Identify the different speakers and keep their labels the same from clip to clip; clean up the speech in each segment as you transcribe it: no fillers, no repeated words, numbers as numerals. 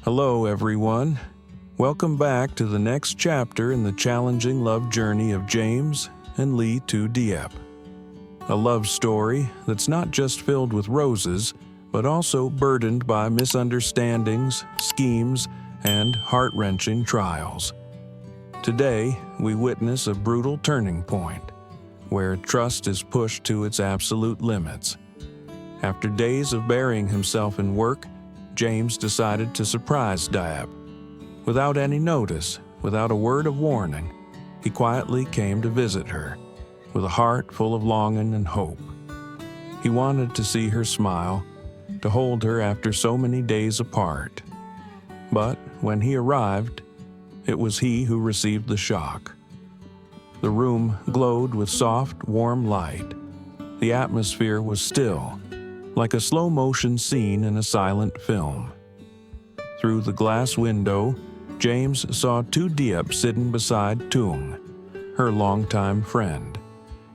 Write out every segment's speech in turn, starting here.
Speaker 1: Hello, everyone. Welcome back to the next chapter in the challenging love journey of James and Ly Tu Diep. A love story that's not just filled with roses, but also burdened by misunderstandings, schemes, and heart-wrenching trials. Today, we witness a brutal turning point, where trust is pushed to its absolute limits. After days of burying himself in work, James decided to surprise Diêp. Without any notice, without a word of warning, he quietly came to visit her, with a heart full of longing and hope. He wanted to see her smile, to hold her after so many days apart. But when he arrived, it was he who received the shock. The room glowed with soft, warm light. The atmosphere was still, like a slow-motion scene in a silent film. Through the glass window, James saw Tu Diep sitting beside Tung, her longtime friend,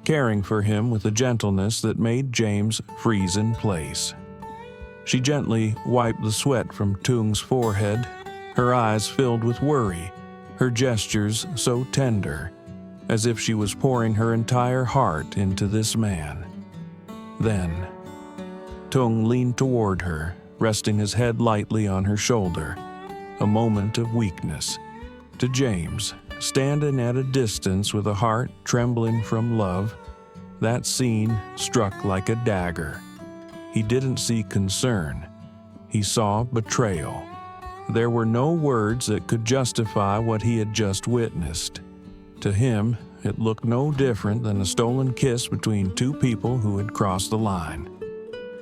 Speaker 1: caring for him with a gentleness that made James freeze in place. She gently wiped the sweat from Tung's forehead, her eyes filled with worry, her gestures so tender, as if she was pouring her entire heart into this man. Then, Tung leaned toward her, resting his head lightly on her shoulder, a moment of weakness. To James, standing at a distance with a heart trembling from love, that scene struck like a dagger. He didn't see concern. He saw betrayal. There were no words that could justify what he had just witnessed. To him, it looked no different than a stolen kiss between two people who had crossed the line.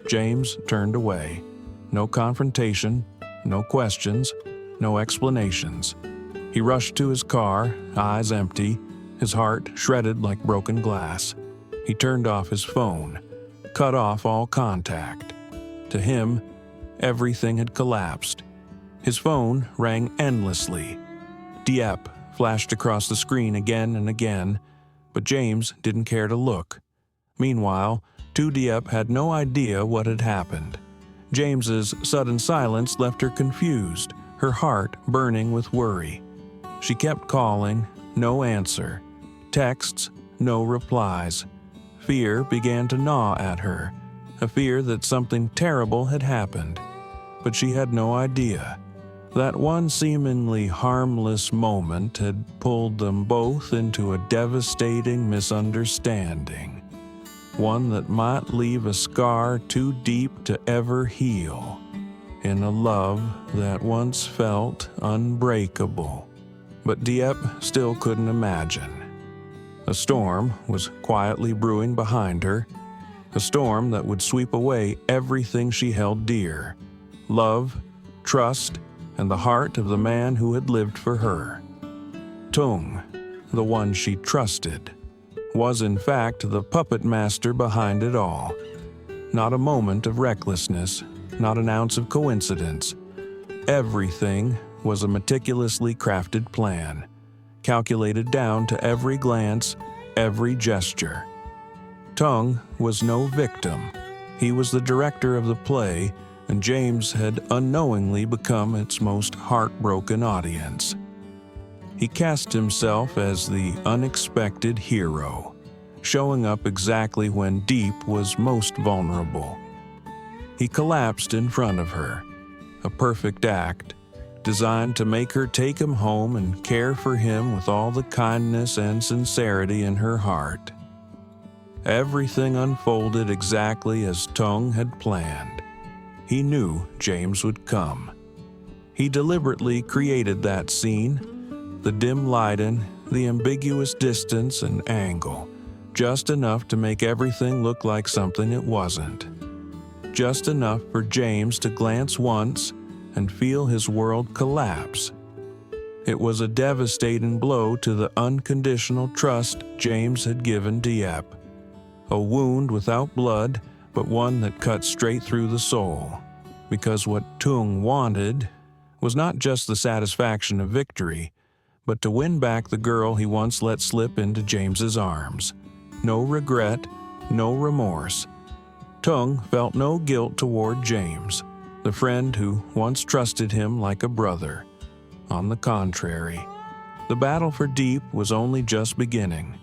Speaker 1: James turned away. No confrontation, no questions, no explanations. He rushed to his car, eyes empty, his heart shredded like broken glass. He turned off his phone, cut off all contact. To him, everything had collapsed. His phone rang endlessly. Diêp flashed across the screen again and again, but James didn't care to look. Meanwhile, Tu Diep had no idea what had happened. James's sudden silence left her confused, her heart burning with worry. She kept calling, no answer. Texts, no replies. Fear began to gnaw at her, a fear that something terrible had happened. But she had no idea. That one seemingly harmless moment had pulled them both into a devastating misunderstanding. One that might leave a scar too deep to ever heal, in a love that once felt unbreakable. But Diêp still couldn't imagine. A storm was quietly brewing behind her, a storm that would sweep away everything she held dear: love, trust, and the heart of the man who had lived for her. Tung, the one she trusted, was in fact the puppet master behind it all. Not a moment of recklessness, not an ounce of coincidence. Everything was a meticulously crafted plan, calculated down to every glance, every gesture. Tung was no victim. He was the director of the play, and James had unknowingly become its most heartbroken audience. He cast himself as the unexpected hero, showing up exactly when Diêp was most vulnerable. He collapsed in front of her, a perfect act, designed to make her take him home and care for him with all the kindness and sincerity in her heart. Everything unfolded exactly as Tung had planned. He knew James would come. He deliberately created that scene, the dim lighting, the ambiguous distance and angle, just enough to make everything look like something it wasn't. Just enough for James to glance once and feel his world collapse. It was a devastating blow to the unconditional trust James had given Diêp. A wound without blood, but one that cut straight through the soul. Because what Tung wanted was not just the satisfaction of victory, but to win back the girl he once let slip into James's arms. No regret, no remorse. Tung felt no guilt toward James. the friend who once trusted him like a brother. On the contrary, the battle for Diep was only just beginning.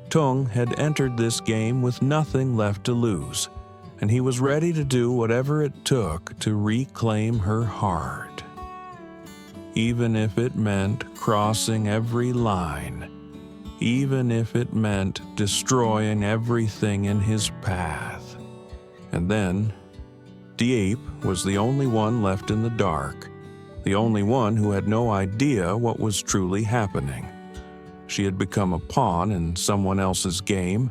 Speaker 1: Tung had entered this game with nothing left to lose, and he was ready to do whatever it took to reclaim her heart. Even if it meant crossing every line, even if it meant destroying everything in his path. And then, Diêp was the only one left in the dark, the only one who had no idea what was truly happening. She had become a pawn in someone else's game,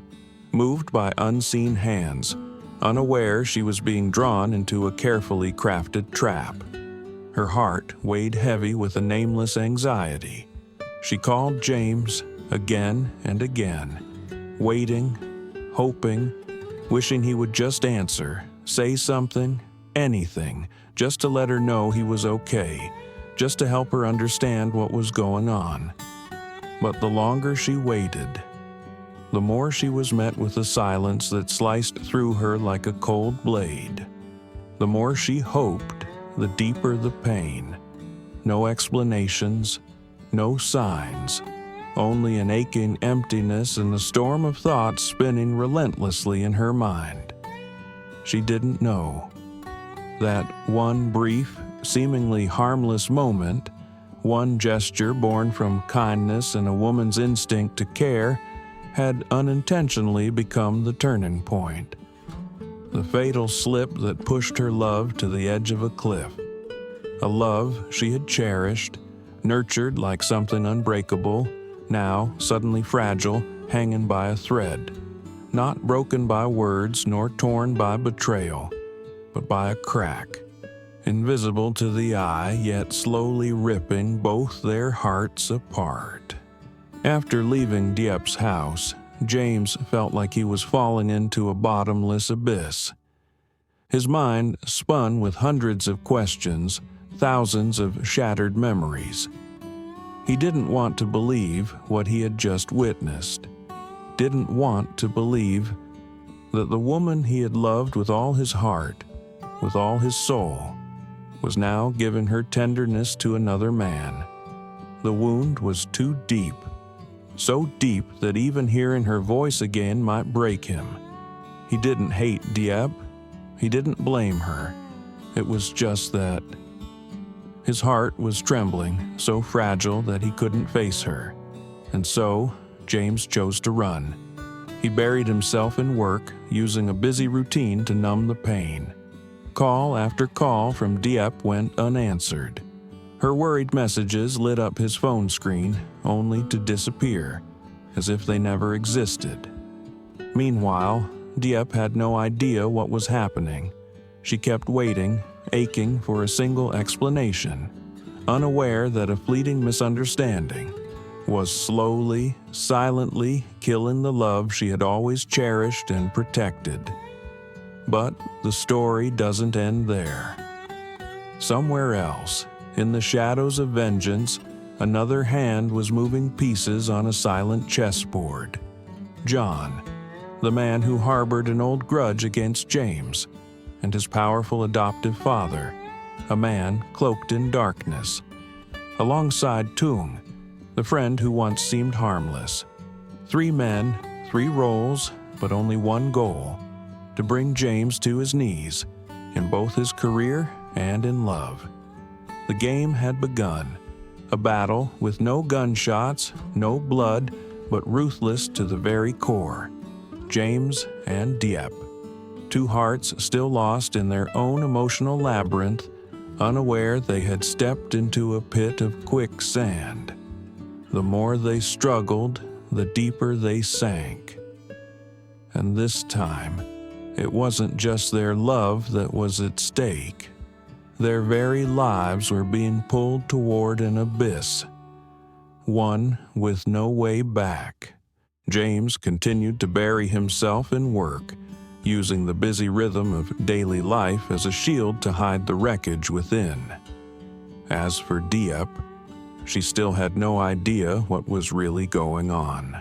Speaker 1: moved by unseen hands, unaware she was being drawn into a carefully crafted trap. Her heart weighed heavy with a nameless anxiety. She called James again and again, waiting, hoping, wishing he would just answer, say something, anything, just to let her know he was okay, just to help her understand what was going on. But the longer she waited, the more she was met with a silence that sliced through her like a cold blade. The more she hoped, the deeper the pain. No explanations, no signs, only an aching emptiness and a storm of thoughts spinning relentlessly in her mind. She didn't know. That one brief, seemingly harmless moment, one gesture born from kindness and a woman's instinct to care, had unintentionally become the turning point. The fatal slip that pushed her love to the edge of a cliff. A love she had cherished, nurtured like something unbreakable, now suddenly fragile, hanging by a thread. Not broken by words nor torn by betrayal, but by a crack. Invisible to the eye, yet slowly ripping both their hearts apart. After leaving Diep's house, James felt like he was falling into a bottomless abyss. His mind spun with hundreds of questions, thousands of shattered memories. He didn't want to believe what he had just witnessed. Didn't want to believe that the woman he had loved with all his heart, with all his soul, was now giving her tenderness to another man. The wound was too deep, so deep that even hearing her voice again might break him. He didn't hate Diep. He didn't blame her. It was just that his heart was trembling, so fragile that he couldn't face her. And so, James chose to run. He buried himself in work, using a busy routine to numb the pain. Call after call from Diep went unanswered. Her worried messages lit up his phone screen, only to disappear, as if they never existed. Meanwhile, Diep had no idea what was happening. She kept waiting, aching for a single explanation, unaware that a fleeting misunderstanding was slowly, silently killing the love she had always cherished and protected. But the story doesn't end there. Somewhere else, in the shadows of vengeance, another hand was moving pieces on a silent chessboard. John, the man who harbored an old grudge against James, and his powerful adoptive father, a man cloaked in darkness. Alongside Tung, the friend who once seemed harmless. 3 men, 3 roles, but only one goal: to bring James to his knees, in both his career and in love. The game had begun, a battle with no gunshots, no blood, but ruthless to the very core. James and Diep, 2 hearts still lost in their own emotional labyrinth, unaware they had stepped into a pit of quicksand. The more they struggled, the deeper they sank. And this time, it wasn't just their love that was at stake. Their very lives were being pulled toward an abyss, one with no way back. James continued to bury himself in work, using the busy rhythm of daily life as a shield to hide the wreckage within. As for Diep, she still had no idea what was really going on.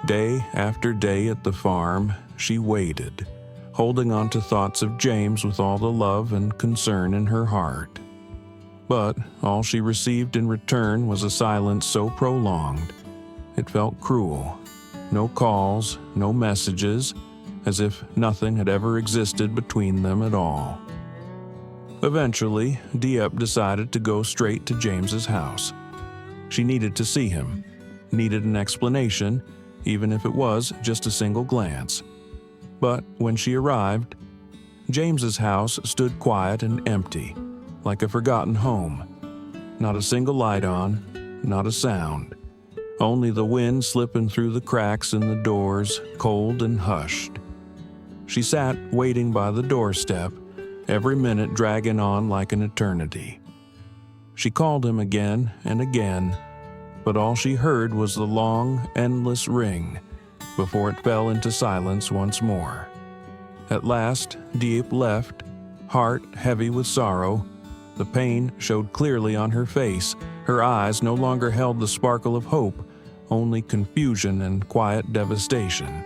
Speaker 1: Day after day at the farm, she waited, holding on to thoughts of James with all the love and concern in her heart. But all she received in return was a silence so prolonged, it felt cruel. No calls, no messages, as if nothing had ever existed between them at all. Eventually, Diep decided to go straight to James's house. She needed to see him, needed an explanation, even if it was just a single glance. But when she arrived, James's house stood quiet and empty, like a forgotten home. Not a single light on, not a sound. Only the wind slipping through the cracks in the doors, cold and hushed. She sat waiting by the doorstep, every minute dragging on like an eternity. She called him again and again, but all she heard was the long, endless ring before it fell into silence once more. At last, Diep left, heart heavy with sorrow. The pain showed clearly on her face. Her eyes no longer held the sparkle of hope, only confusion and quiet devastation.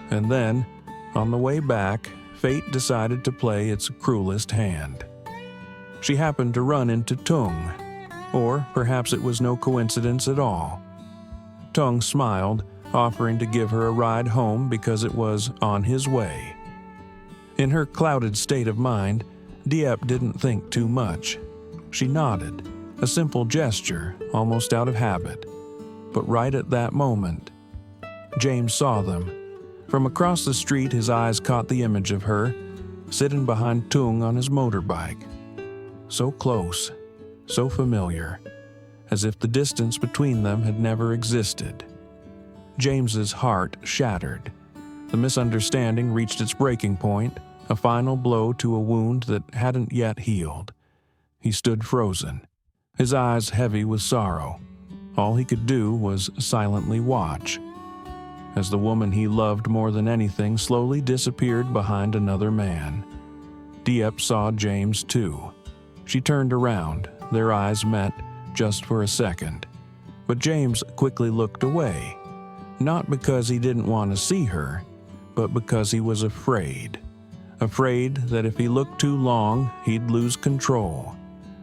Speaker 1: And then, on the way back, fate decided to play its cruelest hand. She happened to run into Tung, or perhaps it was no coincidence at all. Tung smiled, offering to give her a ride home because it was on his way. In her clouded state of mind, Diep didn't think too much. She nodded, a simple gesture, almost out of habit. But right at that moment, James saw them. From across the street, his eyes caught the image of her, sitting behind Tung on his motorbike. So close, so familiar, as if the distance between them had never existed. James's heart shattered. The misunderstanding reached its breaking point, a final blow to a wound that hadn't yet healed. He stood frozen, his eyes heavy with sorrow. All he could do was silently watch, as the woman he loved more than anything slowly disappeared behind another man. Diep saw James too. She turned around, their eyes met just for a second. But James quickly looked away, not because he didn't want to see her, but because he was afraid. Afraid that if he looked too long, he'd lose control.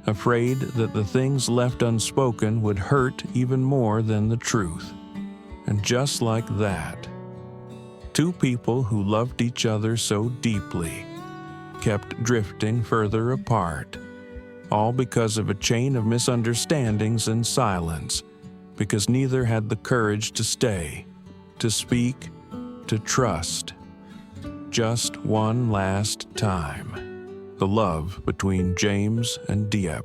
Speaker 1: Afraid that the things left unspoken would hurt even more than the truth. And just like that, two people who loved each other so deeply kept drifting further apart, all because of a chain of misunderstandings and silence, because neither had the courage to stay, to speak, to trust. Just one last time, the love between James and Diep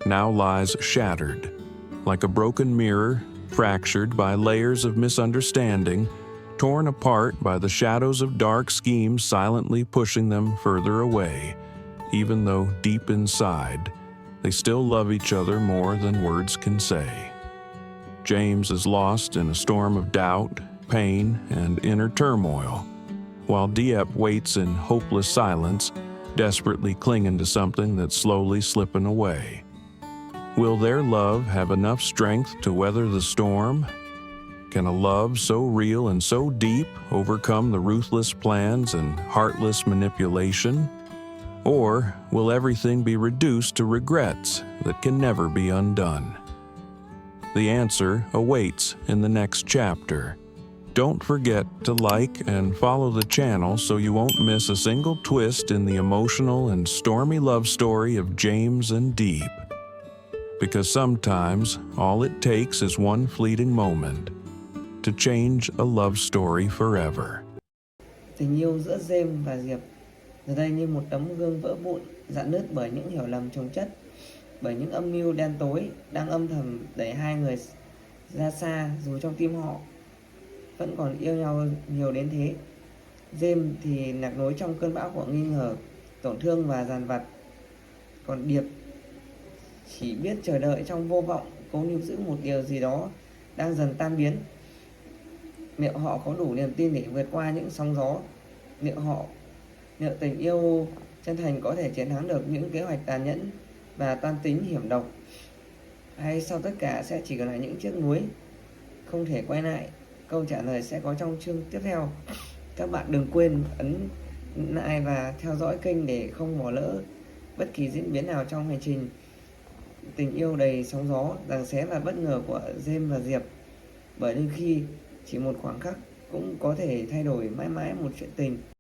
Speaker 1: now lies shattered, like a broken mirror, fractured by layers of misunderstanding, torn apart by the shadows of dark schemes silently pushing them further away, even though deep inside, they still love each other more than words can say. James is lost in a storm of doubt, pain, and inner turmoil, while Diep waits in hopeless silence, desperately clinging to something that's slowly slipping away. Will their love have enough strength to weather the storm? Can a love so real and so deep overcome the ruthless plans and heartless manipulation? Or will everything be reduced to regrets that can never be undone? The answer awaits in the next chapter. Don't forget to like and follow the channel so you won't miss a single twist in the emotional and stormy love story of James and Diep. Because sometimes all it takes is one fleeting moment to change a love story forever.
Speaker 2: Tình yêu giữa James và Diep giờ đây như một tấm gương vỡ vụn, rạn nứt bởi những hiểu lầm chồng chất, bởi những âm mưu đen tối đang âm thầm đẩy hai người ra xa, dù trong tim họ vẫn còn yêu nhau nhiều đến thế. James thì lạc lối trong cơn bão của nghi ngờ, tổn thương và dằn vặt, còn Diep chỉ biết chờ đợi trong vô vọng, cố níu giữ một điều gì đó đang dần tan biến. Liệu họ có đủ niềm tin để vượt qua những sóng gió? Liệu tình yêu chân thành có thể chiến thắng được những kế hoạch tàn nhẫn và toan tính hiểm độc? Hay sau tất cả sẽ chỉ còn là những chiếc núi không thể quay lại? Câu trả lời sẽ có trong chương tiếp theo. Các bạn đừng quên ấn lại và theo dõi kênh để không bỏ lỡ bất kỳ diễn biến nào trong hành trình tình yêu đầy sóng gió, giằng xé và bất ngờ của James và Diệp. Bởi đôi khi chỉ một khoảnh khắc cũng có thể thay đổi mãi mãi một chuyện tình.